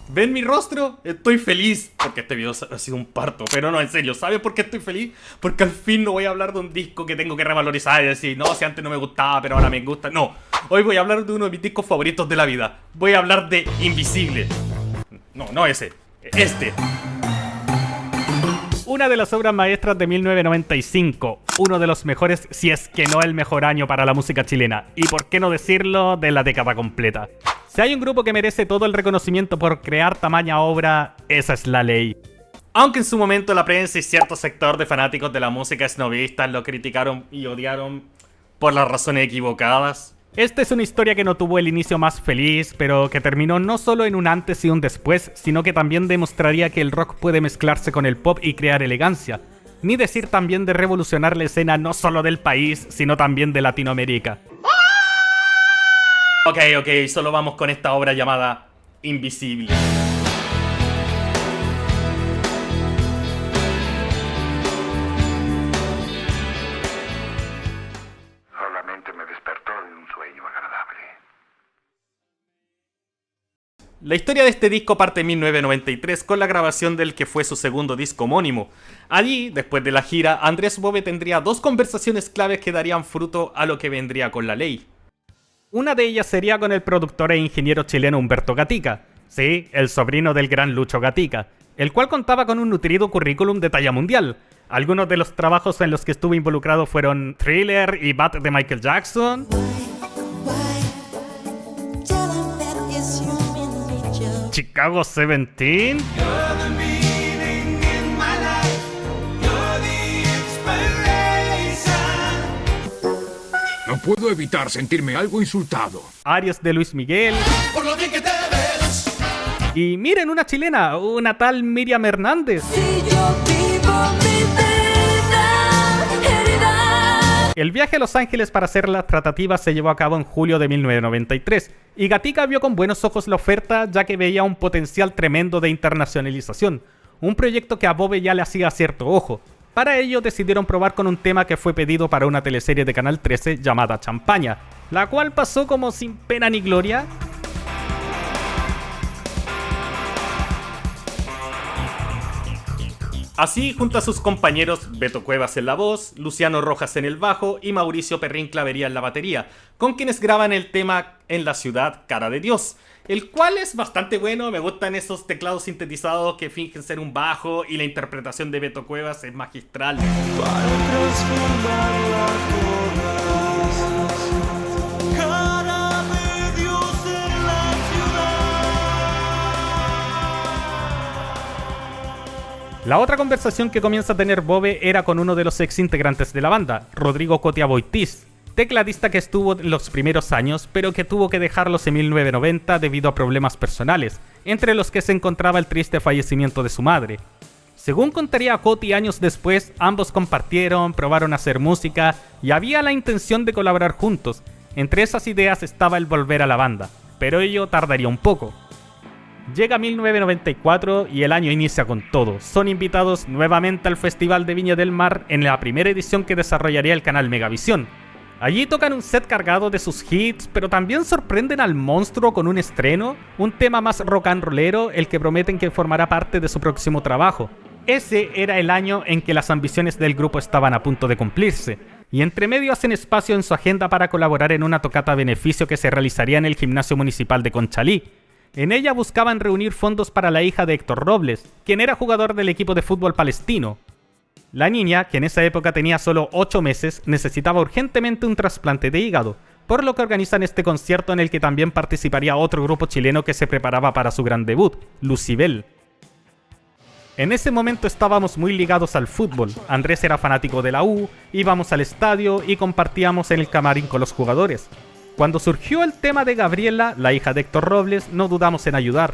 ¿Ven mi rostro? Estoy feliz porque este video ha sido un parto. Pero no, en serio, ¿sabes por qué estoy feliz? Porque al fin no voy a hablar de un disco que tengo que revalorizar y decir, no, si antes no me gustaba, pero ahora me gusta. No, hoy voy a hablar de uno de mis discos favoritos de la vida. Voy a hablar de Invisible. No ese, este. Una de las obras maestras de 1995, uno de los mejores, si es que no el mejor año para la música chilena, y por qué no decirlo, de la década completa. Si hay un grupo que merece todo el reconocimiento por crear tamaña obra, esa es La Ley. Aunque en su momento la prensa y cierto sector de fanáticos de la música esnovistas lo criticaron y odiaron por las razones equivocadas. Esta es una historia que no tuvo el inicio más feliz, pero que terminó no solo en un antes y un después, sino que también demostraría que el rock puede mezclarse con el pop y crear elegancia. Ni decir también de revolucionar la escena no solo del país, sino también de Latinoamérica. Ok, solo vamos con esta obra llamada Invisible. Solamente me despertó de un sueño agradable. La historia de este disco parte en 1993 con la grabación del que fue su segundo disco homónimo. Allí, después de la gira, Andrés Bove tendría dos conversaciones claves que darían fruto a lo que vendría con La Ley. Una de ellas sería con el productor e ingeniero chileno Humberto Gatica, sí, el sobrino del gran Lucho Gatica, el cual contaba con un nutrido currículum de talla mundial. Algunos de los trabajos en los que estuvo involucrado fueron Thriller y Bad de Michael Jackson, Chicago 17, No puedo evitar sentirme algo insultado. Aries de Luis Miguel, y miren, una chilena, una tal Miriam Hernández. El viaje a Los Ángeles para hacer las tratativas se llevó a cabo en julio de 1993, y Gatica vio con buenos ojos la oferta ya que veía un potencial tremendo de internacionalización, un proyecto que a Bove ya le hacía cierto ojo. Para ello decidieron probar con un tema que fue pedido para una teleserie de Canal 13 llamada Champaña, la cual pasó como sin pena ni gloria. Así, junto a sus compañeros Beto Cuevas en la voz, Luciano Rojas en el bajo y Mauricio Perrín Clavería en la batería, con quienes graban el tema En la ciudad cara de Dios, el cual es bastante bueno. Me gustan esos teclados sintetizados que fingen ser un bajo, y la interpretación de Beto Cuevas es magistral. La otra conversación que comienza a tener Bove era con uno de los ex integrantes de la banda, Rodrigo Cotia Boitiz, tecladista que estuvo en los primeros años, pero que tuvo que dejarlos en 1990 debido a problemas personales, entre los que se encontraba el triste fallecimiento de su madre. Según contaría Coti años después, ambos compartieron, probaron a hacer música y había la intención de colaborar juntos. Entre esas ideas estaba el volver a la banda, pero ello tardaría un poco. Llega 1994 y el año inicia con todo. Son invitados nuevamente al Festival de Viña del Mar en la primera edición que desarrollaría el canal Megavisión. Allí tocan un set cargado de sus hits, pero también sorprenden al monstruo con un estreno, un tema más rock and rollero, el que prometen que formará parte de su próximo trabajo. Ese era el año en que las ambiciones del grupo estaban a punto de cumplirse, y entre medio hacen espacio en su agenda para colaborar en una tocata a beneficio que se realizaría en el gimnasio municipal de Conchalí. En ella buscaban reunir fondos para la hija de Héctor Robles, quien era jugador del equipo de fútbol palestino. La niña, que en esa época tenía solo 8 meses, necesitaba urgentemente un trasplante de hígado, por lo que organizan este concierto en el que también participaría otro grupo chileno que se preparaba para su gran debut, Lucibel. En ese momento estábamos muy ligados al fútbol. Andrés era fanático de la U, íbamos al estadio y compartíamos en el camarín con los jugadores. Cuando surgió el tema de Gabriela, la hija de Héctor Robles, no dudamos en ayudar.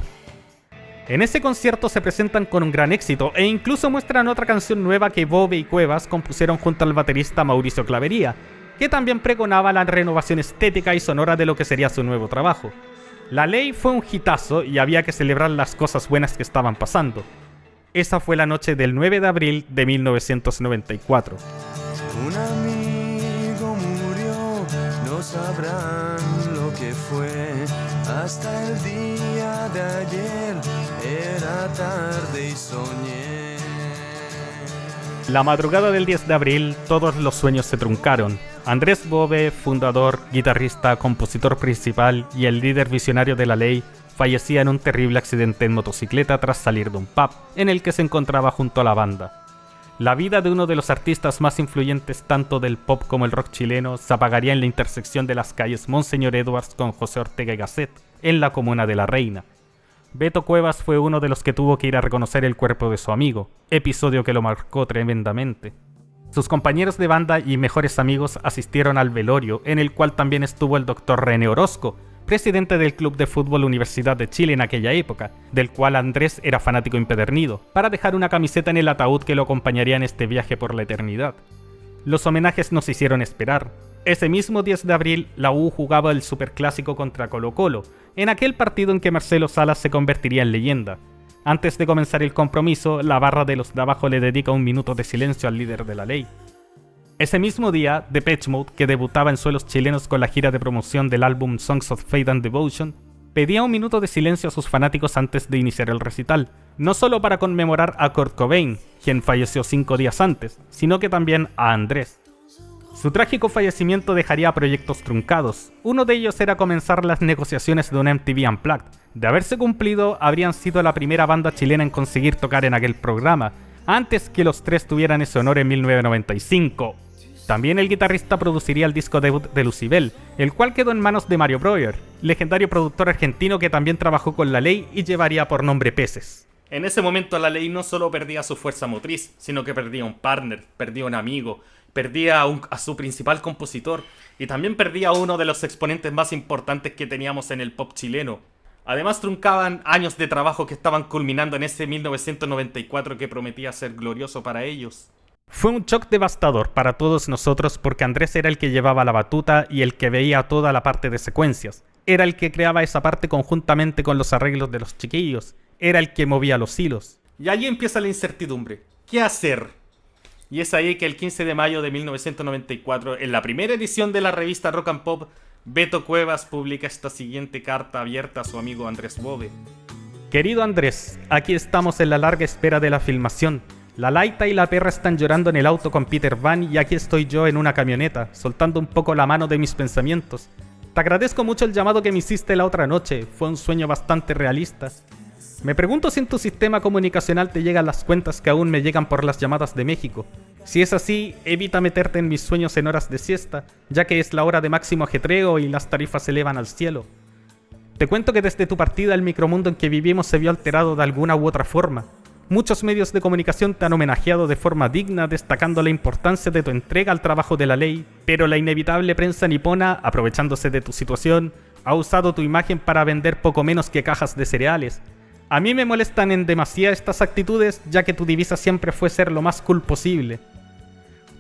En ese concierto se presentan con un gran éxito e incluso muestran otra canción nueva que Bove y Cuevas compusieron junto al baterista Mauricio Clavería, que también pregonaba la renovación estética y sonora de lo que sería su nuevo trabajo. La Ley fue un hitazo y había que celebrar las cosas buenas que estaban pasando. Esa fue la noche del 9 de abril de 1994. Un amigo murió, no sabrán lo que fue hasta el día día de ayer era tarde y soñé. La madrugada del 10 de abril, todos los sueños se truncaron. Andrés Bove, fundador, guitarrista, compositor principal y el líder visionario de La Ley, fallecía en un terrible accidente en motocicleta tras salir de un pub en el que se encontraba junto a la banda. La vida de uno de los artistas más influyentes tanto del pop como el rock chileno se apagaría en la intersección de las calles Monseñor Edwards con José Ortega y Gasset, en la comuna de La Reina. Beto Cuevas fue uno de los que tuvo que ir a reconocer el cuerpo de su amigo, episodio que lo marcó tremendamente. Sus compañeros de banda y mejores amigos asistieron al velorio, en el cual también estuvo el Dr. René Orozco, presidente del Club de Fútbol Universidad de Chile en aquella época, del cual Andrés era fanático empedernido, para dejar una camiseta en el ataúd que lo acompañaría en este viaje por la eternidad. Los homenajes no se hicieron esperar. Ese mismo 10 de abril, la U jugaba el Superclásico contra Colo-Colo, en aquel partido en que Marcelo Salas se convertiría en leyenda. Antes de comenzar el compromiso, la barra de los de abajo le dedica un minuto de silencio al líder de La Ley. Ese mismo día, Depeche Mode, que debutaba en suelos chilenos con la gira de promoción del álbum Songs of Faith and Devotion, pedía un minuto de silencio a sus fanáticos antes de iniciar el recital, no solo para conmemorar a Kurt Cobain, quien falleció 5 días antes, sino que también a Andrés. Su trágico fallecimiento dejaría proyectos truncados. Uno de ellos era comenzar las negociaciones de un MTV Unplugged. De haberse cumplido, habrían sido la primera banda chilena en conseguir tocar en aquel programa, antes que los tres tuvieran ese honor en 1995. También el guitarrista produciría el disco debut de Lucibel, el cual quedó en manos de Mario Breuer, legendario productor argentino que también trabajó con La Ley y llevaría por nombre Peces. En ese momento La Ley no solo perdía su fuerza motriz, sino que perdía un partner, perdía un amigo, perdía a su principal compositor y también perdía a uno de los exponentes más importantes que teníamos en el pop chileno. Además truncaban años de trabajo que estaban culminando en ese 1994 que prometía ser glorioso para ellos. Fue un shock devastador para todos nosotros porque Andrés era el que llevaba la batuta y el que veía toda la parte de secuencias. Era el que creaba esa parte conjuntamente con los arreglos de los chiquillos. Era el que movía los hilos. Y allí empieza la incertidumbre. ¿Qué hacer? Y es ahí que el 15 de mayo de 1994, en la primera edición de la revista Rock and Pop, Beto Cuevas publica esta siguiente carta abierta a su amigo Andrés Bove. Querido Andrés, aquí estamos en la larga espera de la filmación. La Laita y la perra están llorando en el auto con Peter Van y aquí estoy yo en una camioneta, soltando un poco la mano de mis pensamientos. Te agradezco mucho el llamado que me hiciste la otra noche, fue un sueño bastante realista. Me pregunto si en tu sistema comunicacional te llegan las cuentas que aún me llegan por las llamadas de México. Si es así, evita meterte en mis sueños en horas de siesta, ya que es la hora de máximo ajetreo y las tarifas se elevan al cielo. Te cuento que desde tu partida el micromundo en que vivimos se vio alterado de alguna u otra forma. Muchos medios de comunicación te han homenajeado de forma digna, destacando la importancia de tu entrega al trabajo de La Ley, pero la inevitable prensa nipona, aprovechándose de tu situación, ha usado tu imagen para vender poco menos que cajas de cereales. A mí me molestan en demasía estas actitudes, ya que tu divisa siempre fue ser lo más cool posible.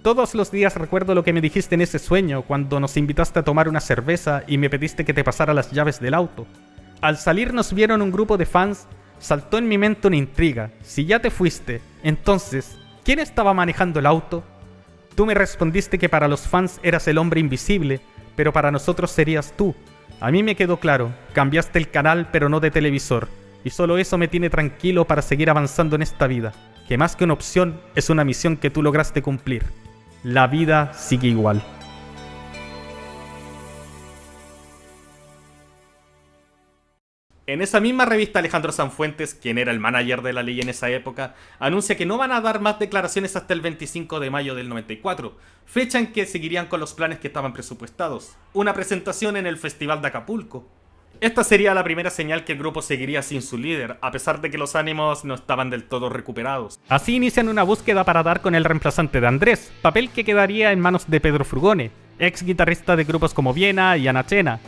Todos los días recuerdo lo que me dijiste en ese sueño, cuando nos invitaste a tomar una cerveza y me pediste que te pasara las llaves del auto. Al salir nos vieron un grupo de fans. Saltó en mi mente una intriga. Si ya te fuiste, entonces, ¿quién estaba manejando el auto? Tú me respondiste que para los fans eras el hombre invisible, pero para nosotros serías tú. A mí me quedó claro, cambiaste el canal pero no de televisor, y solo eso me tiene tranquilo para seguir avanzando en esta vida, que más que una opción, es una misión que tú lograste cumplir. La vida sigue igual. En esa misma revista, Alejandro Sanfuentes, quien era el manager de La Ley en esa época, anuncia que no van a dar más declaraciones hasta el 25 de mayo del 94, fecha en que seguirían con los planes que estaban presupuestados, una presentación en el Festival de Acapulco. Esta sería la primera señal que el grupo seguiría sin su líder, a pesar de que los ánimos no estaban del todo recuperados. Así inician una búsqueda para dar con el reemplazante de Andrés, papel que quedaría en manos de Pedro Frugone, ex guitarrista de grupos como Viena y Anachena.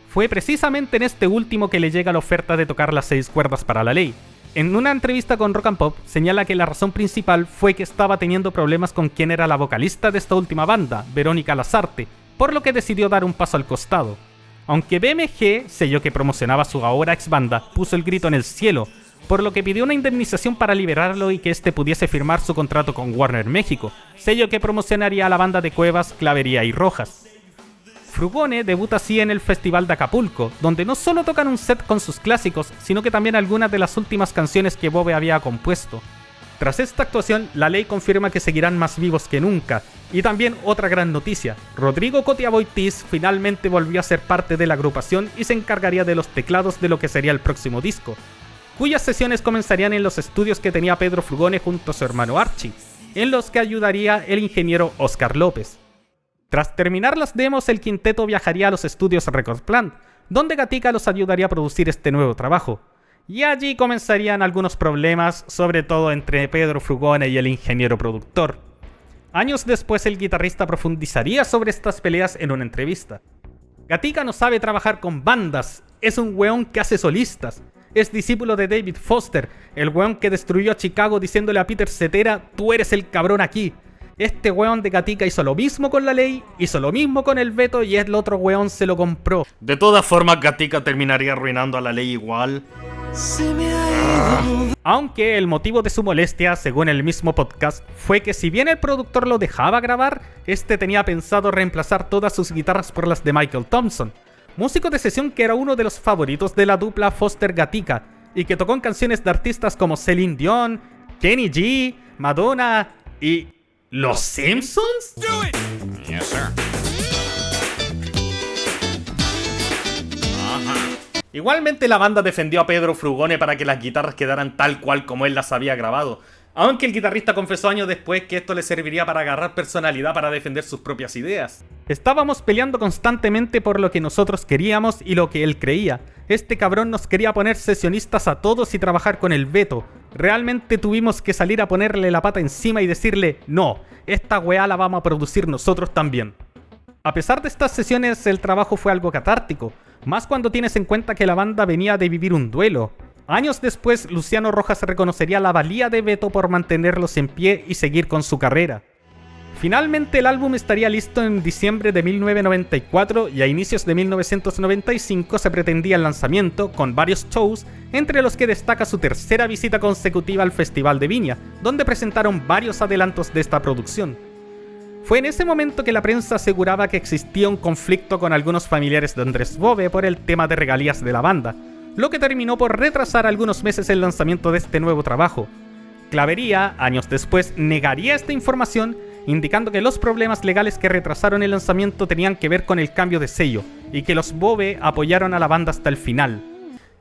Fue precisamente en este último que le llega la oferta de tocar las 6 cuerdas para La Ley. En una entrevista con Rock and Pop, señala que la razón principal fue que estaba teniendo problemas con quien era la vocalista de esta última banda, Verónica Lazarte, por lo que decidió dar un paso al costado. Aunque BMG, sello que promocionaba su ahora ex banda, puso el grito en el cielo, por lo que pidió una indemnización para liberarlo y que este pudiese firmar su contrato con Warner México, sello que promocionaría a la banda de Cuevas, Clavería y Rojas. Frugone debuta así en el Festival de Acapulco, donde no solo tocan un set con sus clásicos, sino que también algunas de las últimas canciones que Bove había compuesto. Tras esta actuación, La Ley confirma que seguirán más vivos que nunca. Y también otra gran noticia, Rodrigo Cotia-Boitis finalmente volvió a ser parte de la agrupación y se encargaría de los teclados de lo que sería el próximo disco, cuyas sesiones comenzarían en los estudios que tenía Pedro Frugone junto a su hermano Archie, en los que ayudaría el ingeniero Oscar López. Tras terminar las demos, el quinteto viajaría a los estudios Record Plant, donde Gatica los ayudaría a producir este nuevo trabajo. Y allí comenzarían algunos problemas, sobre todo entre Pedro Frugone y el ingeniero productor. Años después, el guitarrista profundizaría sobre estas peleas en una entrevista. Gatica no sabe trabajar con bandas, es un weón que hace solistas. Es discípulo de David Foster, el weón que destruyó a Chicago diciéndole a Peter Cetera, tú eres el cabrón aquí. Este weón de Gatica hizo lo mismo con La Ley, hizo lo mismo con el Veto y el otro weón se lo compró. De todas formas, Gatica terminaría arruinando a La Ley igual. Aunque el motivo de su molestia, según el mismo podcast, fue que si bien el productor lo dejaba grabar, este tenía pensado reemplazar todas sus guitarras por las de Michael Thompson, músico de sesión que era uno de los favoritos de la dupla Foster-Gatica y que tocó en canciones de artistas como Celine Dion, Kenny G, Madonna y... ¿Los Simpsons? Yes, sir. Igualmente la banda defendió a Pedro Frugone para que las guitarras quedaran tal cual como él las había grabado, aunque el guitarrista confesó años después que esto le serviría para agarrar personalidad para defender sus propias ideas. Estábamos peleando constantemente por lo que nosotros queríamos y lo que él creía. Este cabrón nos quería poner sesionistas a todos y trabajar con el Veto. Realmente tuvimos que salir a ponerle la pata encima y decirle, no, esta weá la vamos a producir nosotros también. A pesar de estas sesiones, el trabajo fue algo catártico, más cuando tienes en cuenta que la banda venía de vivir un duelo. Años después, Luciano Rojas reconocería la valía de Veto por mantenerlos en pie y seguir con su carrera. Finalmente el álbum estaría listo en diciembre de 1994 y a inicios de 1995 se pretendía el lanzamiento con varios shows, entre los que destaca su tercera visita consecutiva al Festival de Viña, donde presentaron varios adelantos de esta producción. Fue en ese momento que la prensa aseguraba que existía un conflicto con algunos familiares de Andrés Bove por el tema de regalías de la banda, lo que terminó por retrasar algunos meses el lanzamiento de este nuevo trabajo. Clavería, años después, negaría esta información, indicando que los problemas legales que retrasaron el lanzamiento tenían que ver con el cambio de sello, y que los Bove apoyaron a la banda hasta el final.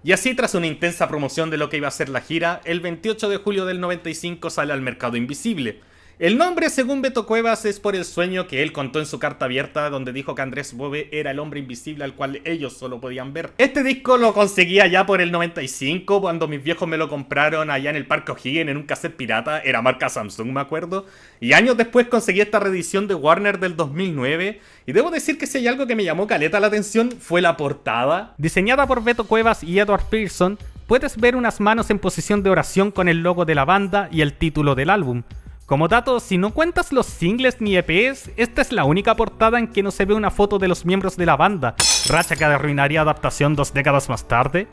Y así, tras una intensa promoción de lo que iba a ser la gira, el 28 de julio del 95 sale al mercado Invisible. El nombre, según Beto Cuevas, es por el sueño que él contó en su carta abierta, donde dijo que Andrés Bove era el hombre invisible al cual ellos solo podían ver. Este disco lo conseguí allá por el 95, cuando mis viejos me lo compraron allá en el Parque O'Higgins en un cassette pirata, era marca Samsung, me acuerdo. Y años después conseguí esta reedición de Warner del 2009, y debo decir que si hay algo que me llamó caleta la atención fue la portada. Diseñada por Beto Cuevas y Edward Pearson, puedes ver unas manos en posición de oración con el logo de la banda y el título del álbum. Como dato, si no cuentas los singles ni EPs, esta es la única portada en que no se ve una foto de los miembros de la banda, racha que arruinaría adaptación 2 décadas más tarde.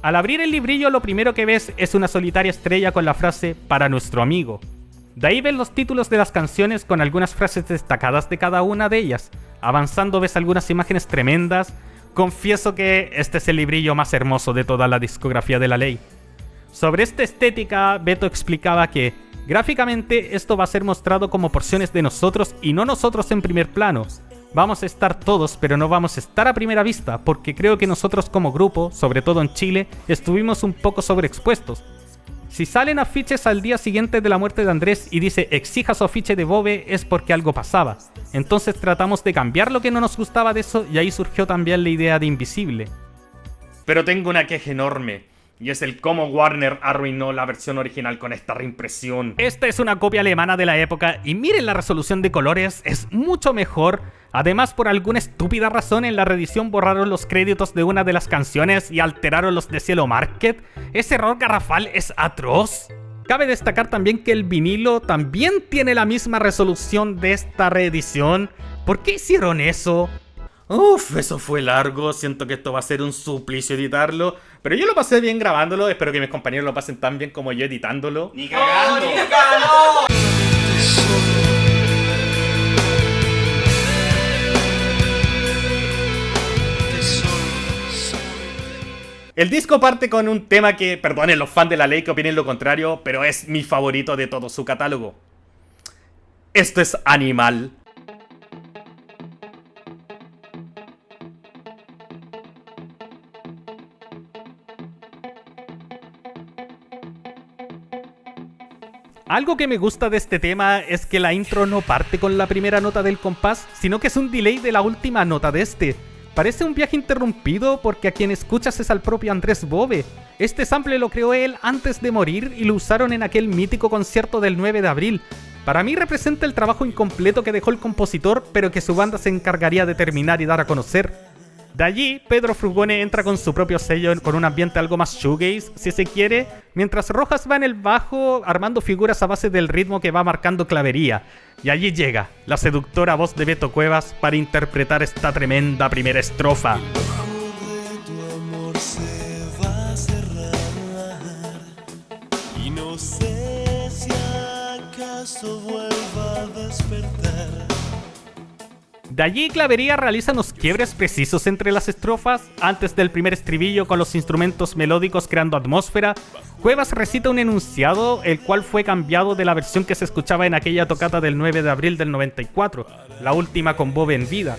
Al abrir el librillo, lo primero que ves es una solitaria estrella con la frase "para nuestro amigo". De ahí ves los títulos de las canciones con algunas frases destacadas de cada una de ellas. Avanzando ves algunas imágenes tremendas. Confieso que este es el librillo más hermoso de toda la discografía de La Ley. Sobre esta estética, Beto explicaba que gráficamente esto va a ser mostrado como porciones de nosotros y no nosotros en primer plano. Vamos a estar todos, pero no vamos a estar a primera vista, porque creo que nosotros como grupo, sobre todo en Chile, estuvimos un poco sobreexpuestos. Si salen afiches al día siguiente de la muerte de Andrés y dice "exija su afiche de Bove", es porque algo pasaba. Entonces tratamos de cambiar lo que no nos gustaba de eso y ahí surgió también la idea de Invisible. Pero tengo una queja enorme. Y es el cómo Warner arruinó la versión original con esta reimpresión. Esta es una copia alemana de la época y miren la resolución de colores, es mucho mejor. Además, por alguna estúpida razón en la reedición borraron los créditos de una de las canciones y alteraron los de Cielo Market. Ese error garrafal es atroz. Cabe destacar también que el vinilo también tiene la misma resolución de esta reedición. ¿Por qué hicieron eso? Uf, eso fue largo, siento que esto va a ser un suplicio editarlo, pero yo lo pasé bien grabándolo, espero que mis compañeros lo pasen tan bien como yo editándolo. ¡Ni cagando! El disco parte con un tema que, perdonen los fans de La Ley que opinen lo contrario, pero es mi favorito de todo su catálogo. Esto es Animal. Algo que me gusta de este tema es que la intro no parte con la primera nota del compás, sino que es un delay de la última nota de este. Parece un viaje interrumpido porque a quien escuchas es al propio Andrés Bove. Este sample lo creó él antes de morir y lo usaron en aquel mítico concierto del 9 de abril. Para mí representa el trabajo incompleto que dejó el compositor, pero que su banda se encargaría de terminar y dar a conocer. De allí, Pedro Frugone entra con su propio sello con un ambiente algo más shoegaze, si se quiere, mientras Rojas va en el bajo armando figuras a base del ritmo que va marcando Clavería. Y allí llega la seductora voz de Beto Cuevas para interpretar esta tremenda primera estrofa. Y no sé si acaso vuelva a despertar. De allí Clavería realiza unos quiebres precisos entre las estrofas. Antes del primer estribillo con los instrumentos melódicos creando atmósfera, Cuevas recita un enunciado, el cual fue cambiado de la versión que se escuchaba en aquella tocata del 9 de abril del 94, la última con Bove en vida.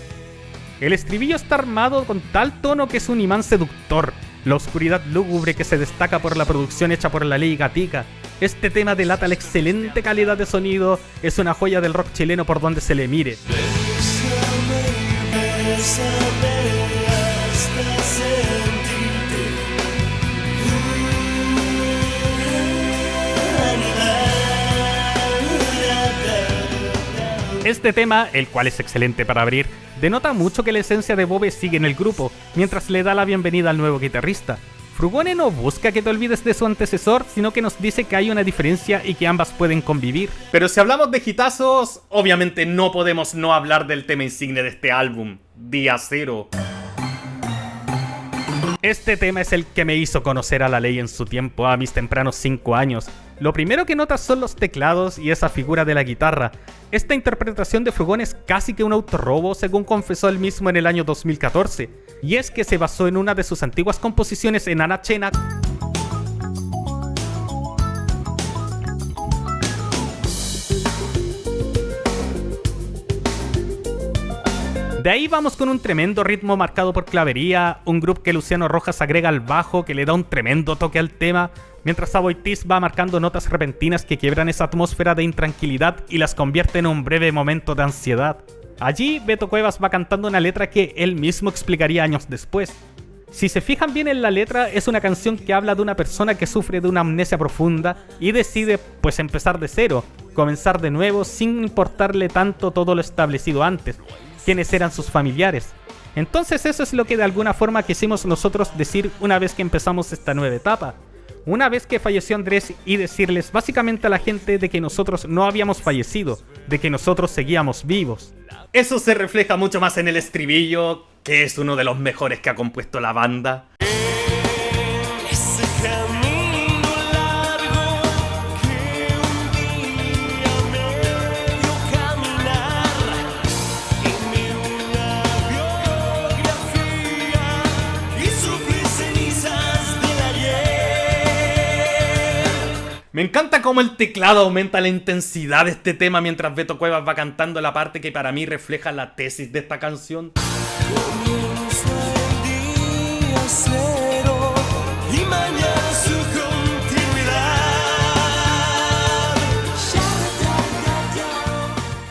El estribillo está armado con tal tono que es un imán seductor, la oscuridad lúgubre que se destaca por la producción hecha por La Ley Gatica. Este tema delata la excelente calidad de sonido, es una joya del rock chileno por donde se le mire. Este tema, el cual es excelente para abrir, denota mucho que la esencia de Bove sigue en el grupo, mientras le da la bienvenida al nuevo guitarrista. Frugone no busca que te olvides de su antecesor, sino que nos dice que hay una diferencia y que ambas pueden convivir. Pero si hablamos de hitazos, obviamente no podemos no hablar del tema insigne de este álbum, Día Cero. Este tema es el que me hizo conocer a La Ley en su tiempo, a mis tempranos 5 años. Lo primero que notas son los teclados y esa figura de la guitarra. Esta interpretación de Frugone es casi que un autorrobo, según confesó él mismo en el año 2014. Y es que se basó en una de sus antiguas composiciones en Ana Chena. De ahí vamos con un tremendo ritmo marcado por Clavería, un groove que Luciano Rojas agrega al bajo que le da un tremendo toque al tema, mientras Aboitiz va marcando notas repentinas que quiebran esa atmósfera de intranquilidad y las convierte en un breve momento de ansiedad. Allí Beto Cuevas va cantando una letra que él mismo explicaría años después. Si se fijan bien en la letra, es una canción que habla de una persona que sufre de una amnesia profunda y decide pues empezar de cero, comenzar de nuevo sin importarle tanto todo lo establecido antes, quiénes eran sus familiares. Entonces eso es lo que de alguna forma quisimos nosotros decir una vez que empezamos esta nueva etapa. Una vez que falleció Andrés y decirles básicamente a la gente de que nosotros no habíamos fallecido, de que nosotros seguíamos vivos. Eso se refleja mucho más en el estribillo, que es uno de los mejores que ha compuesto la banda. Ese camino largo que un día me dio caminar y me una biografía y sufrí cenizas del ayer. Me encanta cómo el teclado aumenta la intensidad de este tema mientras Beto Cuevas va cantando la parte que para mí refleja la tesis de esta canción. Comienza el día cero y mañana su continuidad.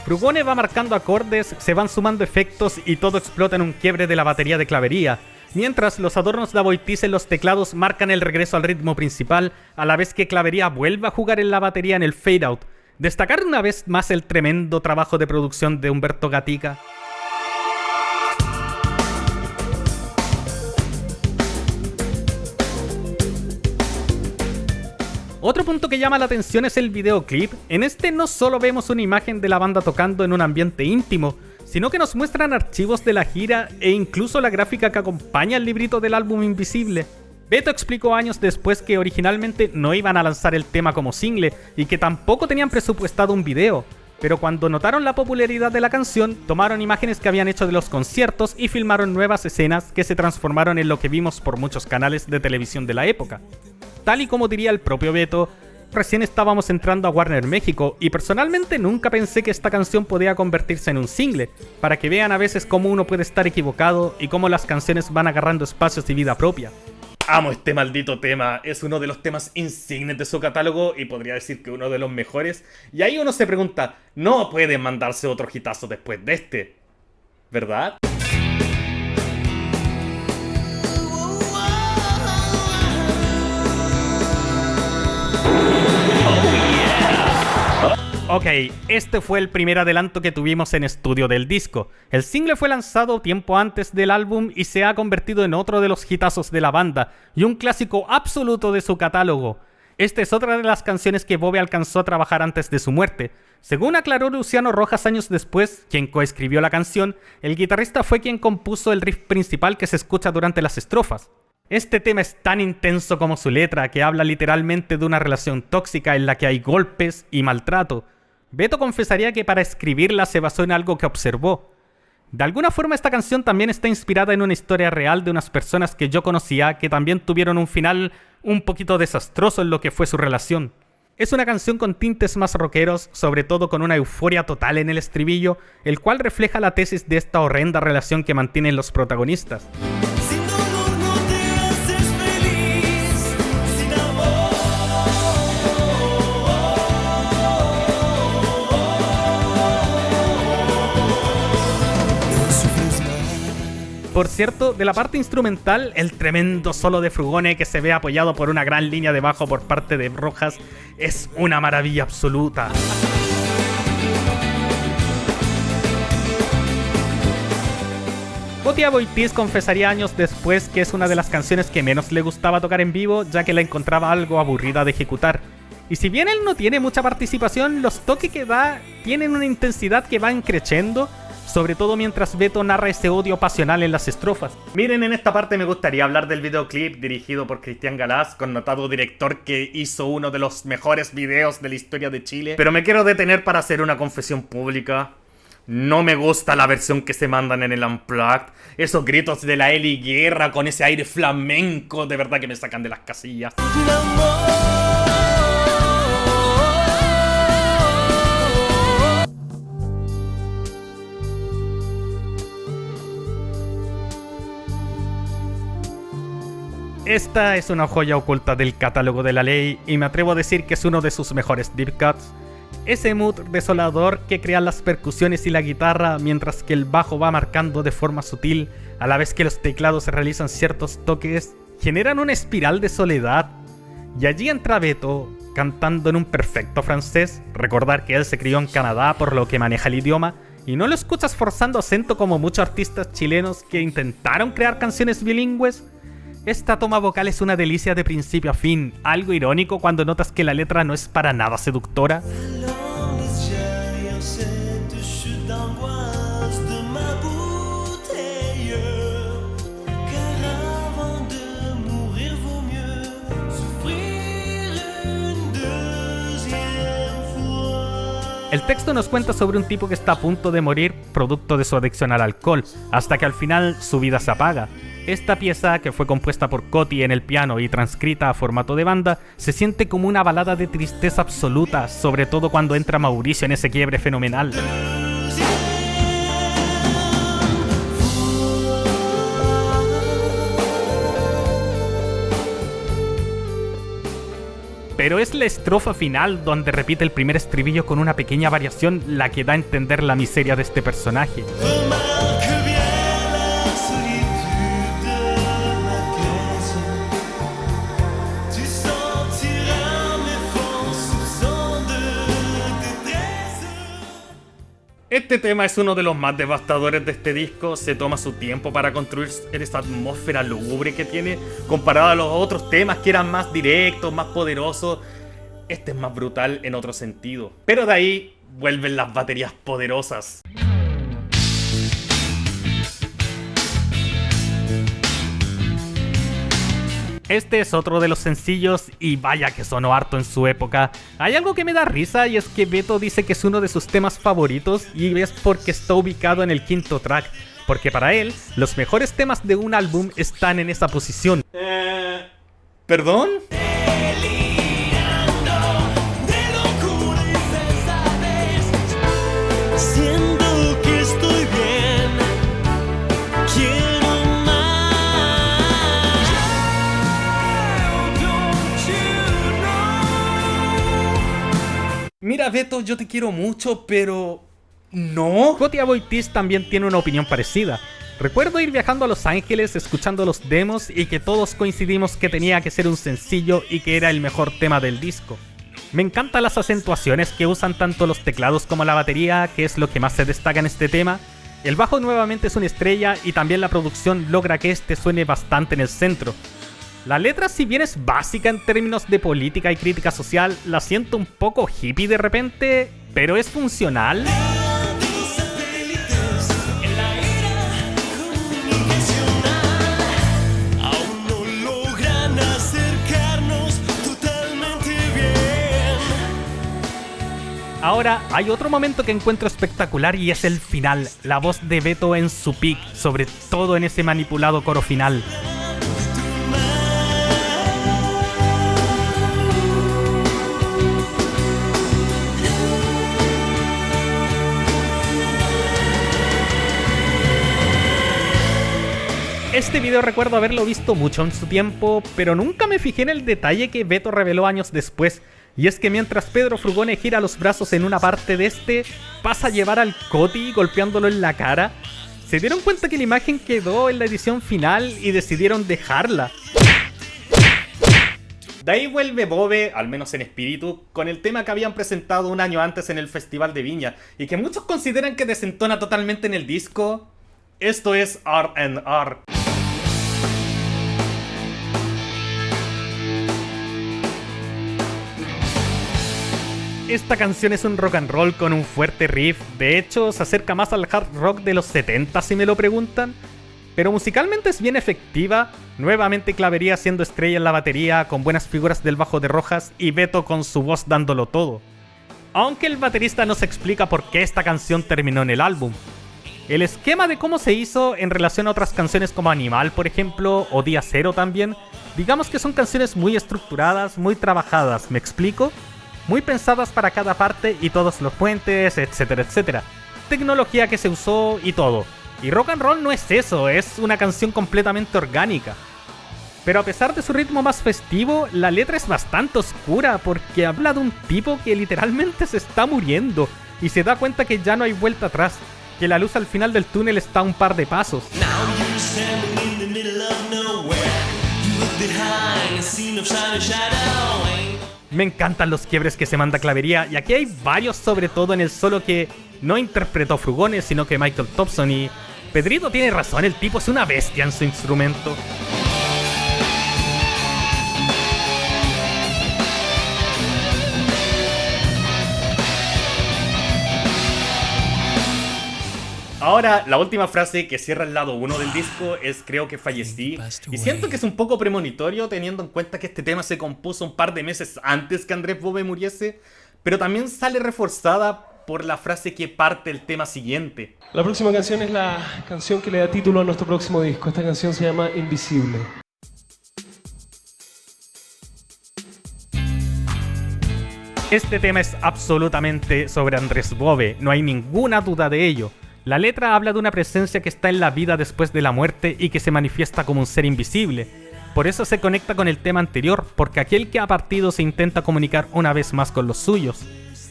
Frugone va marcando acordes, se van sumando efectos y todo explota en un quiebre de la batería de Clavería, mientras los adornos de Aboitiz en los teclados marcan el regreso al ritmo principal, a la vez que Clavería vuelve a jugar en la batería en el fade out. Destacar una vez más el tremendo trabajo de producción de Humberto Gatica. Otro punto que llama la atención es el videoclip. En este no solo vemos una imagen de la banda tocando en un ambiente íntimo, sino que nos muestran archivos de la gira e incluso la gráfica que acompaña el librito del álbum Invisible. Beto explicó años después que originalmente no iban a lanzar el tema como single y que tampoco tenían presupuestado un video. Pero cuando notaron la popularidad de la canción, tomaron imágenes que habían hecho de los conciertos y filmaron nuevas escenas que se transformaron en lo que vimos por muchos canales de televisión de la época. Tal y como diría el propio Beto, recién estábamos entrando a Warner México y personalmente nunca pensé que esta canción podía convertirse en un single, para que vean a veces cómo uno puede estar equivocado y cómo las canciones van agarrando espacios y vida propia. Amo este maldito tema, es uno de los temas insignes de su catálogo y podría decir que uno de los mejores. Y ahí uno se pregunta, no pueden mandarse otro hitazo después de este, ¿verdad? Ok, este fue el primer adelanto que tuvimos en estudio del disco. El single fue lanzado tiempo antes del álbum y se ha convertido en otro de los hitazos de la banda y un clásico absoluto de su catálogo. Esta es otra de las canciones que Bobe alcanzó a trabajar antes de su muerte. Según aclaró Luciano Rojas años después, quien coescribió la canción, el guitarrista fue quien compuso el riff principal que se escucha durante las estrofas. Este tema es tan intenso como su letra, que habla literalmente de una relación tóxica en la que hay golpes y maltrato. Beto confesaría que para escribirla se basó en algo que observó. De alguna forma esta canción también está inspirada en una historia real de unas personas que yo conocía que también tuvieron un final un poquito desastroso en lo que fue su relación. Es una canción con tintes más rockeros, sobre todo con una euforia total en el estribillo, el cual refleja la tesis de esta horrenda relación que mantienen los protagonistas. Por cierto, de la parte instrumental, el tremendo solo de Frugone que se ve apoyado por una gran línea de bajo por parte de Rojas es una maravilla absoluta. Coti Aboitiz confesaría años después que es una de las canciones que menos le gustaba tocar en vivo, ya que la encontraba algo aburrida de ejecutar. Y si bien él no tiene mucha participación, los toques que da tienen una intensidad que va creciendo, sobre todo mientras Beto narra ese odio pasional en las estrofas. Miren, en esta parte me gustaría hablar del videoclip dirigido por Cristian Galaz, connotado director que hizo uno de los mejores videos de la historia de Chile. Pero me quiero detener para hacer una confesión pública. No me gusta la versión que se mandan en el Unplugged. Esos gritos de la Eli Guerra con ese aire flamenco, de verdad que me sacan de las casillas. Esta es una joya oculta del catálogo de La Ley y me atrevo a decir que es uno de sus mejores deep cuts. Ese mood desolador que crean las percusiones y la guitarra mientras que el bajo va marcando de forma sutil a la vez que los teclados realizan ciertos toques, generan una espiral de soledad. Y allí entra Beto cantando en un perfecto francés, recordar que él se crió en Canadá por lo que maneja el idioma, y no lo escuchas forzando acento como muchos artistas chilenos que intentaron crear canciones bilingües. Esta toma vocal es una delicia de principio a fin, algo irónico cuando notas que la letra no es para nada seductora. El texto nos cuenta sobre un tipo que está a punto de morir producto de su adicción al alcohol, hasta que al final su vida se apaga. Esta pieza, que fue compuesta por Coti en el piano y transcrita a formato de banda, se siente como una balada de tristeza absoluta, sobre todo cuando entra Mauricio en ese quiebre fenomenal. Pero es la estrofa final donde repite el primer estribillo con una pequeña variación la que da a entender la miseria de este personaje. Este tema es uno de los más devastadores de este disco, se toma su tiempo para construir esa atmósfera lúgubre que tiene, comparado a los otros temas que eran más directos, más poderosos. Este es más brutal en otro sentido. Pero de ahí vuelven las baterías poderosas. Este es otro de los sencillos y vaya que sonó harto en su época. Hay algo que me da risa y es que Beto dice que es uno de sus temas favoritos y es porque está ubicado en el quinto track, porque para él los mejores temas de un álbum están en esa posición. ¿Perdón? Siento que estoy bien. Quiero más. Don't you know? Mira, Beto, yo te quiero mucho, pero... ¿no? Kotia Boitis también tiene una opinión parecida. Recuerdo ir viajando a Los Ángeles escuchando los demos y que todos coincidimos que tenía que ser un sencillo y que era el mejor tema del disco. Me encantan las acentuaciones que usan tanto los teclados como la batería, que es lo que más se destaca en este tema. El bajo nuevamente es una estrella y también la producción logra que este suene bastante en el centro. La letra, si bien es básica en términos de política y crítica social, la siento un poco hippie de repente, pero es funcional. Aún no logran acercarnos totalmente bien. Ahora, hay otro momento que encuentro espectacular y es el final, la voz de Beto en su peak, sobre todo en ese manipulado coro final. Este video recuerdo haberlo visto mucho en su tiempo, pero nunca me fijé en el detalle que Beto reveló años después. Y es que mientras Pedro Frugone gira los brazos en una parte de este, pasa a llevar al Coti golpeándolo en la cara. Se dieron cuenta que la imagen quedó en la edición final y decidieron dejarla. De ahí vuelve Bove, al menos en espíritu, con el tema que habían presentado un año antes en el Festival de Viña y que muchos consideran que desentona totalmente en el disco. Esto es R&R. Esta canción es un rock and roll con un fuerte riff, de hecho se acerca más al hard rock de los 70 si me lo preguntan, pero musicalmente es bien efectiva. Nuevamente Clavería siendo estrella en la batería, con buenas figuras del bajo de Rojas y Beto con su voz dándolo todo. Aunque el baterista no se explica por qué esta canción terminó en el álbum. El esquema de cómo se hizo en relación a otras canciones como Animal, por ejemplo, o Día Cero también, digamos que son canciones muy estructuradas, muy trabajadas, ¿me explico? Muy pensadas para cada parte y todos los puentes, etcétera, etcétera. Tecnología que se usó y todo. Y rock and roll no es eso, es una canción completamente orgánica. Pero a pesar de su ritmo más festivo, la letra es bastante oscura porque habla de un tipo que literalmente se está muriendo y se da cuenta que ya no hay vuelta atrás, que la luz al final del túnel está a un par de pasos. Now you're standing in the middle of nowhere. You look behind, a scene of shining shadow. Me encantan los quiebres que se manda Clavería, y aquí hay varios, sobre todo en el solo que no interpretó Frugone, sino que Michael Thompson, y Pedrito tiene razón, el tipo es una bestia en su instrumento. Ahora, la última frase que cierra el lado 1 del disco es creo que fallecí, y siento que es un poco premonitorio teniendo en cuenta que este tema se compuso un par de meses antes que Andrés Bove muriese, pero también sale reforzada por la frase que parte el tema siguiente. La próxima canción es la canción que le da título a nuestro próximo disco. Esta canción se llama Invisible. Este tema es absolutamente sobre Andrés Bove, no hay ninguna duda de ello. La letra habla de una presencia que está en la vida después de la muerte y que se manifiesta como un ser invisible. Por eso se conecta con el tema anterior, porque aquel que ha partido se intenta comunicar una vez más con los suyos.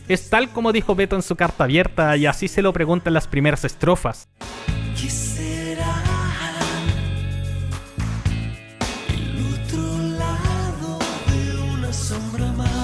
Es tal como dijo Beto en su carta abierta, y así se lo pregunta en las primeras estrofas. ¿Qué será? El otro lado de una sombra más.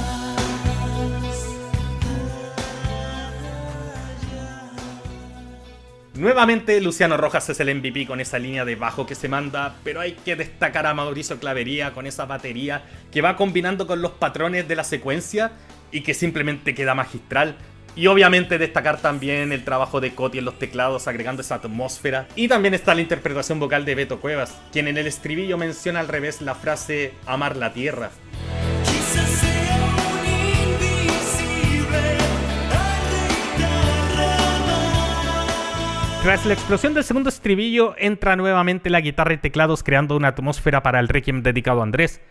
Nuevamente Luciano Rojas es el MVP con esa línea de bajo que se manda, pero hay que destacar a Mauricio Clavería con esa batería que va combinando con los patrones de la secuencia y que simplemente queda magistral. Y obviamente destacar también el trabajo de Coti en los teclados, agregando esa atmósfera. Y también está la interpretación vocal de Beto Cuevas, quien en el estribillo menciona al revés la frase amar la tierra. Quizás sea un invisible Tras la explosión del segundo estribillo, entra nuevamente la guitarra y teclados creando una atmósfera para el requiem dedicado a Andrés.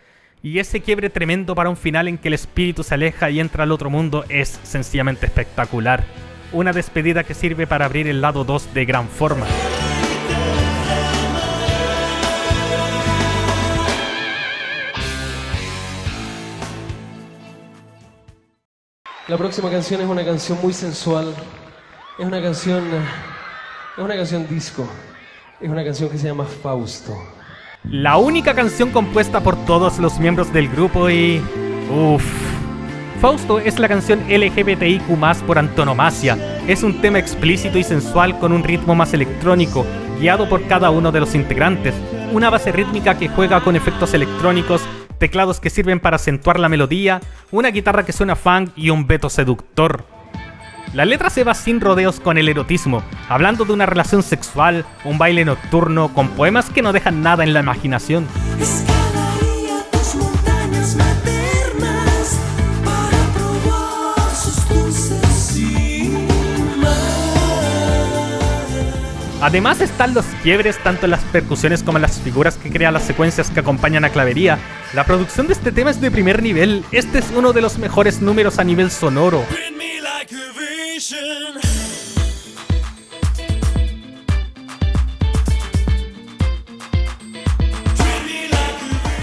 Y ese quiebre tremendo para un final en que el espíritu se aleja y entra al otro mundo es sencillamente espectacular. Una despedida que sirve para abrir el lado 2 de gran forma. La próxima canción es una canción muy sensual. Es una canción disco. Es una canción que se llama Fausto. La única canción compuesta por todos los miembros del grupo y... uff. Fausto es la canción LGBTIQ+, por antonomasia. Es un tema explícito y sensual con un ritmo más electrónico, guiado por cada uno de los integrantes. Una base rítmica que juega con efectos electrónicos, teclados que sirven para acentuar la melodía, una guitarra que suena funk y un veto seductor. La letra se va sin rodeos con el erotismo, hablando de una relación sexual, un baile nocturno, con poemas que no dejan nada en la imaginación. escalaría tus montañas maternas para probar sus dulces cimas. Además están los quiebres tanto en las percusiones como en las figuras que crean las secuencias que acompañan a Clavería. La producción de este tema es de primer nivel, este es uno de los mejores números a nivel sonoro. Treat me like a vision.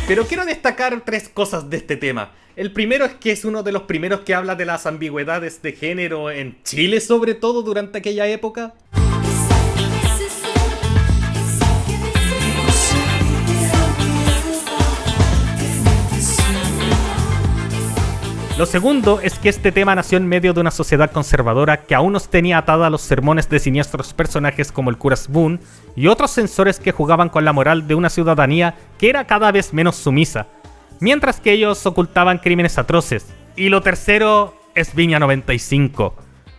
Pero quiero destacar 3 cosas de este tema. El primero es que es uno de los primeros que habla de las ambigüedades de género en Chile, sobre todo durante aquella época. Lo segundo es que este tema nació en medio de una sociedad conservadora que aún nos tenía atada a los sermones de siniestros personajes como el cura Spoon y otros censores que jugaban con la moral de una ciudadanía que era cada vez menos sumisa, mientras que ellos ocultaban crímenes atroces. Y lo tercero es Viña 95.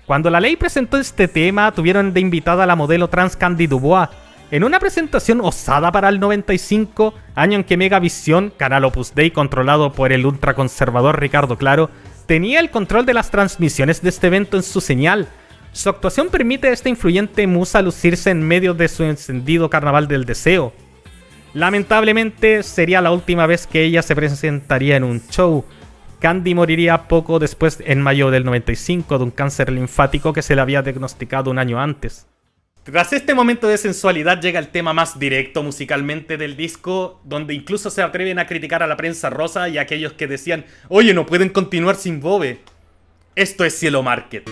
Cuando la ley presentó este tema, tuvieron de invitada a la modelo trans Candy Dubois, en una presentación osada para el 95, año en que Megavisión, canal Opus Dei controlado por el ultraconservador Ricardo Claro, tenía el control de las transmisiones de este evento en su señal. Su actuación permite a esta influyente musa lucirse en medio de su encendido carnaval del deseo. Lamentablemente, sería la última vez que ella se presentaría en un show. Candy moriría poco después, en mayo del 95, de un cáncer linfático que se le había diagnosticado un año antes. Tras este momento de sensualidad llega el tema más directo musicalmente del disco, donde incluso se atreven a criticar a la prensa rosa y a aquellos que decían «Oye, no pueden continuar sin Bobe». Esto es Cielo Market.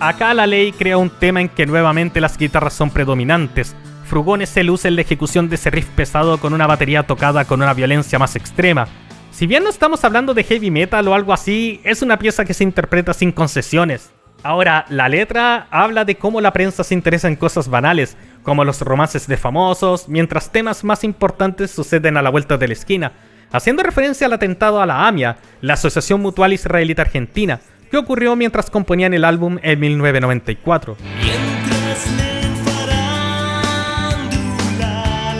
Acá la ley crea un tema en que nuevamente las guitarras son predominantes. Frugone se luce en la ejecución de ese riff pesado con una batería tocada con una violencia más extrema. Si bien no estamos hablando de heavy metal o algo así, es una pieza que se interpreta sin concesiones. Ahora, la letra habla de cómo la prensa se interesa en cosas banales, como los romances de famosos, mientras temas más importantes suceden a la vuelta de la esquina, haciendo referencia al atentado a la AMIA, la Asociación Mutual Israelita Argentina, que ocurrió mientras componían el álbum en 1994. Mientras en farándula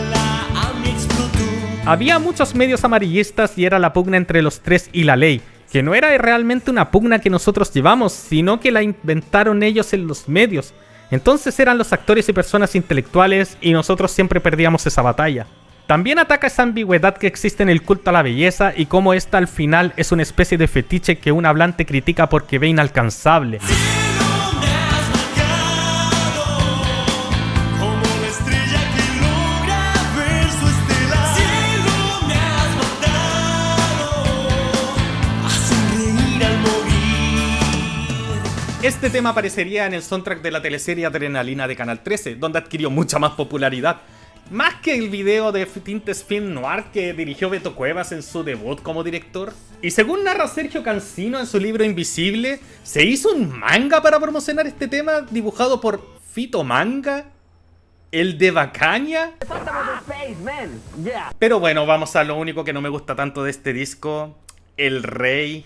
la AMI explotó. Había muchos medios amarillistas y era la pugna entre los tres y la ley, que no era realmente una pugna que nosotros llevamos, sino que la inventaron ellos en los medios. Entonces eran los actores y personas intelectuales y nosotros siempre perdíamos esa batalla. También ataca esa ambigüedad que existe en el culto a la belleza y cómo esta al final es una especie de fetiche que un hablante critica porque ve inalcanzable. Cielo me has marcado como la estrella que logra ver su estela. Cielo me has mandado a sonreír al morir. Este tema aparecería en el soundtrack de la teleserie Adrenalina de Canal 13, donde adquirió mucha más popularidad. Más que el video de tintes film noir que dirigió Beto Cuevas en su debut como director. Y según narra Sergio Cancino en su libro Invisible, se hizo un manga para promocionar este tema dibujado por Fito Manga. ¿El de Bacaña? Pero bueno, vamos a lo único que no me gusta tanto de este disco. El Rey.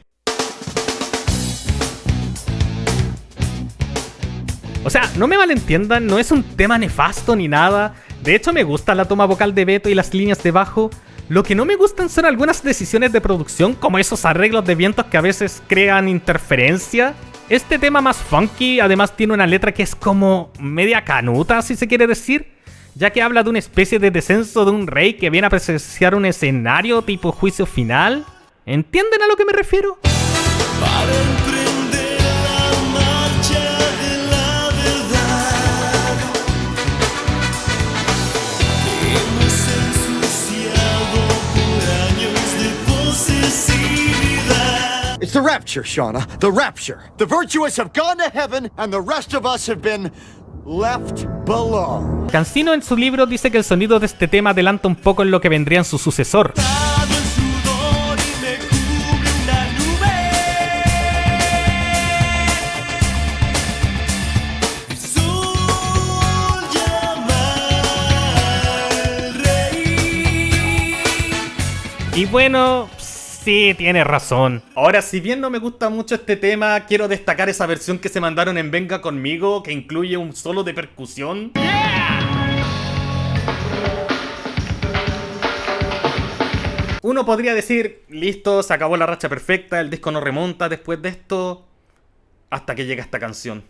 O sea, no me malentiendan, no es un tema nefasto ni nada. De hecho, me gusta la toma vocal de Beto y las líneas de bajo. Lo que no me gustan son algunas decisiones de producción, como esos arreglos de vientos que a veces crean interferencia. Este tema más funky además tiene una letra que es como media canuta, si se quiere decir, ya que habla de una especie de descenso de un rey que viene a presenciar un escenario tipo juicio final. ¿Entienden a lo que me refiero? Para emprender la marcha de la verdad, hemos ensuciado por años de posesividad. It's the rapture, Shauna. The rapture. The virtuous have gone to heaven and the rest of us have been left below. Cancino en su libro dice que el sonido de este tema adelanta un poco en lo que vendría en su sucesor. Dado en sudor y me cubre una nube. El sol llama al rey. Y bueno, sí, tiene razón. Ahora, si bien no me gusta mucho este tema, quiero destacar esa versión que se mandaron en Venga Conmigo, que incluye un solo de percusión. Uno podría decir, listo, se acabó la racha perfecta, el disco no remonta después de esto, hasta que llega esta canción.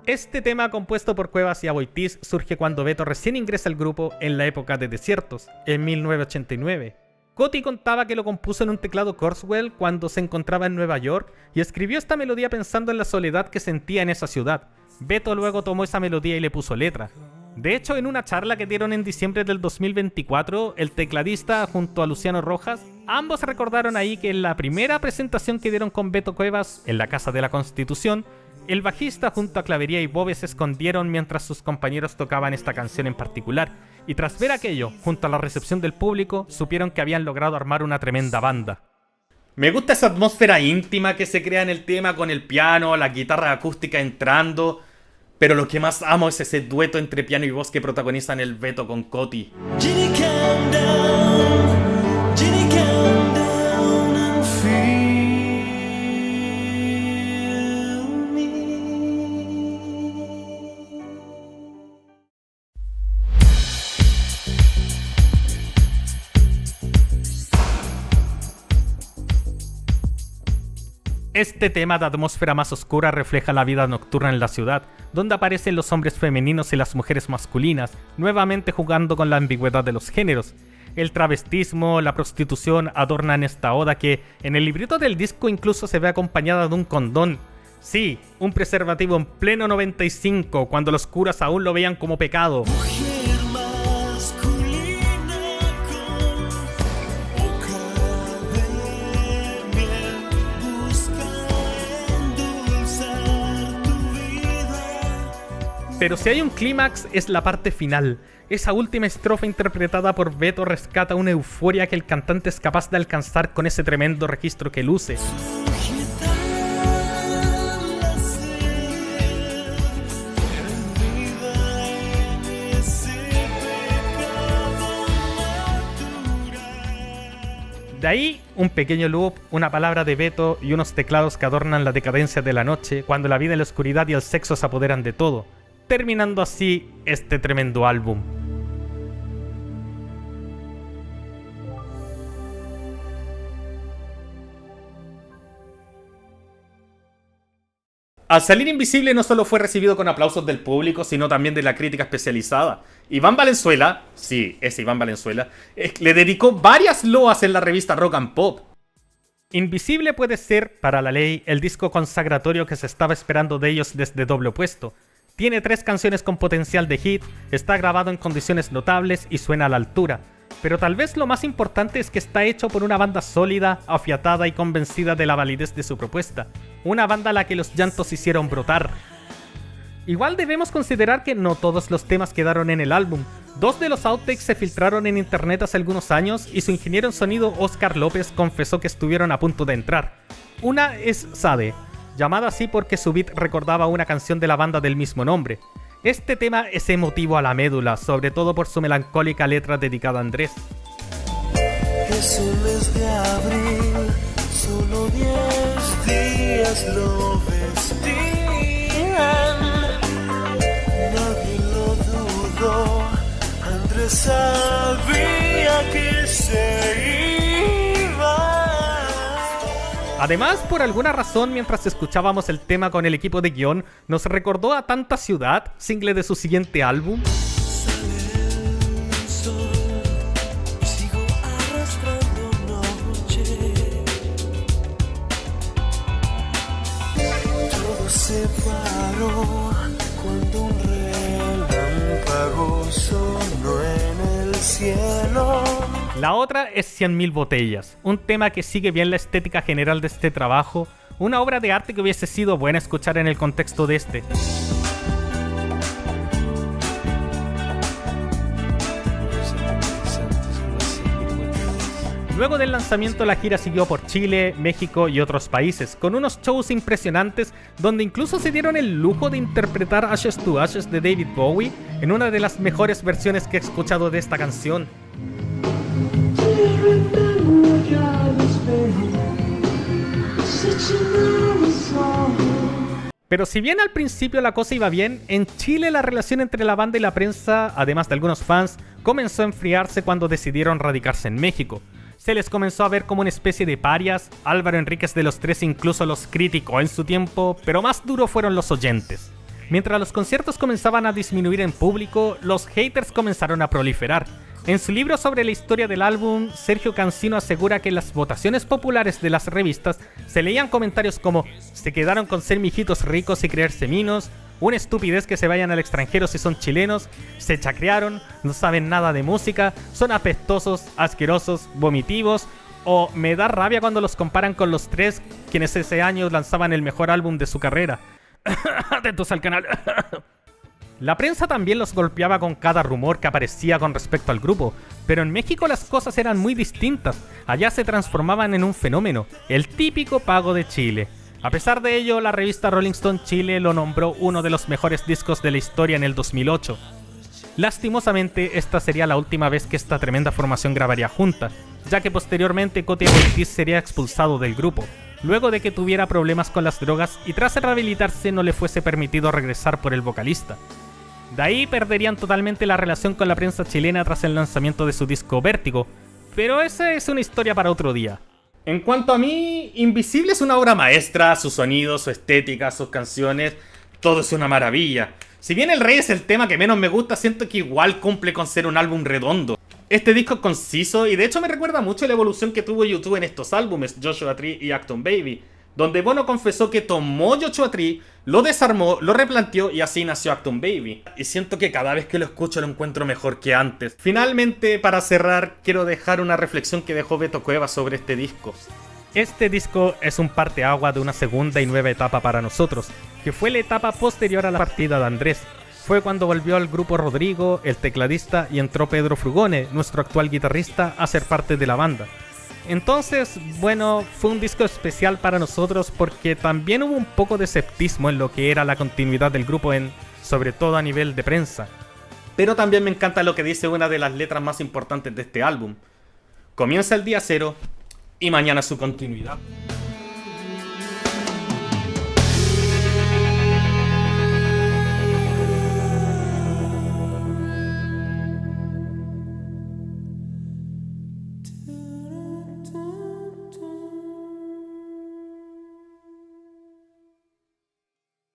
Este tema, compuesto por Cuevas y Aboitiz, surge cuando Beto recién ingresa al grupo en la época de Desiertos, en 1989. Coti contaba que lo compuso en un teclado Kurzweil cuando se encontraba en Nueva York y escribió esta melodía pensando en la soledad que sentía en esa ciudad. Beto luego tomó esa melodía y le puso letra. De hecho, en una charla que dieron en diciembre del 2024, el tecladista junto a Luciano Rojas, ambos recordaron ahí que en la primera presentación que dieron con Beto Cuevas en la Casa de la Constitución, el bajista junto a Clavería y Bobe se escondieron mientras sus compañeros tocaban esta canción en particular, y tras ver aquello, junto a la recepción del público, supieron que habían logrado armar una tremenda banda. Me gusta esa atmósfera íntima que se crea en el tema con el piano, la guitarra acústica entrando, pero lo que más amo es ese dueto entre piano y voz que protagonizan el Beto con Coti. Ginny, calm down. Ginny, calm down and feel me. Este tema de atmósfera más oscura refleja la vida nocturna en la ciudad, donde aparecen los hombres femeninos y las mujeres masculinas, nuevamente jugando con la ambigüedad de los géneros. El travestismo, la prostitución adornan esta oda que en el librito del disco incluso se ve acompañada de un condón. Sí, un preservativo en pleno 95, cuando los curas aún lo veían como pecado. Mujer masculina con boca de miel busca endulzar tu vida. Pero si hay un clímax es la parte final. Esa última estrofa interpretada por Beto rescata una euforia que el cantante es capaz de alcanzar con ese tremendo registro que luce. La sed perdida en ese pecado natural. De ahí, un pequeño loop, una palabra de Beto y unos teclados que adornan la decadencia de la noche, cuando la vida y la oscuridad y el sexo se apoderan de todo, terminando así este tremendo álbum. Al salir Invisible no solo fue recibido con aplausos del público, sino también de la crítica especializada. Iván Valenzuela, sí, es Iván Valenzuela, le dedicó varias loas en la revista Rock and Pop. Invisible puede ser, para la ley, el disco consagratorio que se estaba esperando de ellos desde Doble Opuesto. Tiene 3 canciones con potencial de hit, está grabado en condiciones notables y suena a la altura. Pero tal vez lo más importante es que está hecho por una banda sólida, afiatada y convencida de la validez de su propuesta. Una banda a la que los llantos hicieron brotar. Igual debemos considerar que no todos los temas quedaron en el álbum. 2 de los outtakes se filtraron en internet hace algunos años y su ingeniero en sonido Oscar López confesó que estuvieron a punto de entrar. Una es Sade, llamada así porque su beat recordaba una canción de la banda del mismo nombre. Este tema es emotivo a la médula, sobre todo por su melancólica letra dedicada a Andrés. Es un mes de abril, solo 10 días lo vestían. Nadie lo dudó, Andrés sabía que se iba. Además, por alguna razón, mientras escuchábamos el tema con el equipo de guión, nos recordó a Tanta Ciudad, single de su siguiente álbum. Se paró cuando un relámpago sonó en el cielo. La otra es 100.000 botellas, un tema que sigue bien la estética general de este trabajo, una obra de arte que hubiese sido buena escuchar en el contexto de este. Luego del lanzamiento, la gira siguió por Chile, México y otros países, con unos shows impresionantes donde incluso se dieron el lujo de interpretar Ashes to Ashes de David Bowie en una de las mejores versiones que he escuchado de esta canción. Pero si bien al principio la cosa iba bien, en Chile la relación entre la banda y la prensa, además de algunos fans, comenzó a enfriarse cuando decidieron radicarse en México. Se les comenzó a ver como una especie de parias, Álvaro Enríquez de los Tres incluso los criticó en su tiempo, pero más duro fueron los oyentes. Mientras los conciertos comenzaban a disminuir en público, los haters comenzaron a proliferar. En su libro sobre la historia del álbum, Sergio Cancino asegura que en las votaciones populares de las revistas se leían comentarios como «se quedaron con ser mijitos ricos y creerse minos», «una estupidez que se vayan al extranjero si son chilenos», «se chacrearon», «no saben nada de música», «son apestosos, asquerosos, vomitivos», o «me da rabia cuando los comparan con los Tres, quienes ese año lanzaban el mejor álbum de su carrera». Atentos al canal. La prensa también los golpeaba con cada rumor que aparecía con respecto al grupo, pero en México las cosas eran muy distintas. Allá se transformaban en un fenómeno, el típico pago de Chile. A pesar de ello, la revista Rolling Stone Chile lo nombró uno de los mejores discos de la historia en el 2008. Lastimosamente, esta sería la última vez que esta tremenda formación grabaría junta, ya que posteriormente Coti Aboitiz sería expulsado del grupo, luego de que tuviera problemas con las drogas y tras rehabilitarse no le fuese permitido regresar por el vocalista. De ahí perderían totalmente la relación con la prensa chilena tras el lanzamiento de su disco Vértigo, pero esa es una historia para otro día. En cuanto a mí, Invisible es una obra maestra, su sonido, su estética, sus canciones, todo es una maravilla. Si bien El Rey es el tema que menos me gusta, siento que igual cumple con ser un álbum redondo. Este disco es conciso y de hecho me recuerda mucho la evolución que tuvo YouTube en estos álbumes, Joshua Tree y Achtung Baby, donde Bono confesó que tomó Joshua Tree, lo desarmó, lo replanteó y así nació Achtung Baby. Y siento que cada vez que lo escucho lo encuentro mejor que antes. Finalmente, para cerrar, quiero dejar una reflexión que dejó Beto Cuevas sobre este disco. Este disco es un parteaguas de una segunda y nueva etapa para nosotros, que fue la etapa posterior a la partida de Andrés. Fue cuando volvió al grupo Rodrigo, el tecladista, y entró Pedro Frugone, nuestro actual guitarrista, a ser parte de la banda. Entonces, bueno, fue un disco especial para nosotros porque también hubo un poco de escepticismo en lo que era la continuidad del grupo, sobre todo a nivel de prensa. Pero también me encanta lo que dice una de las letras más importantes de este álbum. Comienza el día cero y mañana su continuidad.